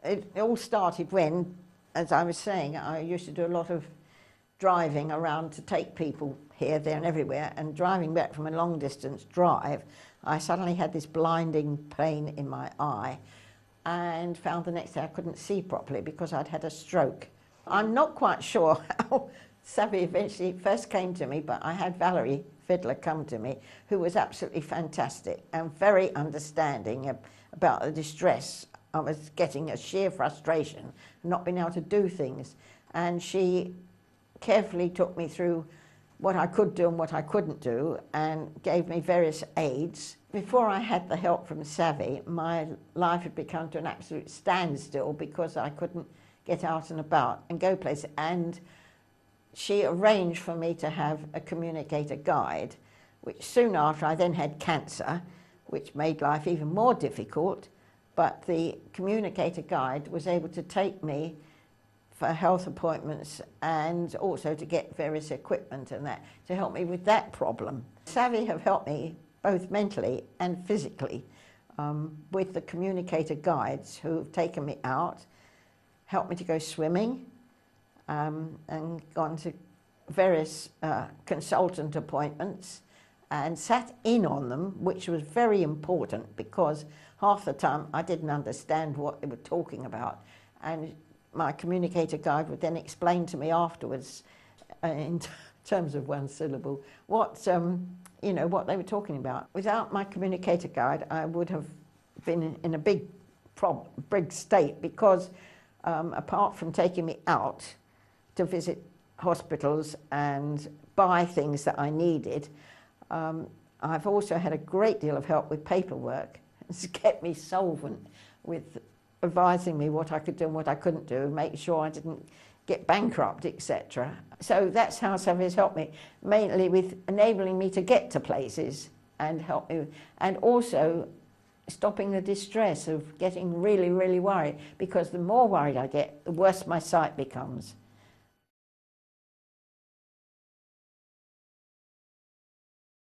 It all started when, as I was saying, I used to do a lot of driving around to take people here, there and everywhere, and driving back from a long distance drive, I suddenly had this blinding pain in my eye and found the next day I couldn't see properly because I'd had a stroke. I'm not quite sure how SAVI eventually first came to me, but I had Valerie Fiddler come to me, who was absolutely fantastic and very understanding about the distress I was getting, a sheer frustration, not being able to do things. And she carefully took me through what I could do and what I couldn't do and gave me various aids. Before I had the help from SAVI, my life had become to an absolute standstill because I couldn't get out and about and go places. And she arranged for me to have a communicator guide, which soon after I then had cancer, which made life even more difficult. But the communicator guide was able to take me for health appointments and also to get various equipment and that to help me with that problem. SAVI have helped me both mentally and physically with the communicator guides who have taken me out, helped me to go swimming and gone to various consultant appointments and sat in on them, which was very important because half the time I didn't understand what they were talking about, and my communicator guide would then explain to me afterwards, in terms of one syllable, what you know, what they were talking about. Without my communicator guide, I would have been in a big state because apart from taking me out to visit hospitals and buy things that I needed, I've also had a great deal of help with paperwork. It's kept me solvent with advising me what I could do and what I couldn't do, make sure I didn't get bankrupt, etc. So that's how SAVI has helped me, mainly with enabling me to get to places and help me, and also stopping the distress of getting really, really worried, because the more worried I get, the worse my sight becomes.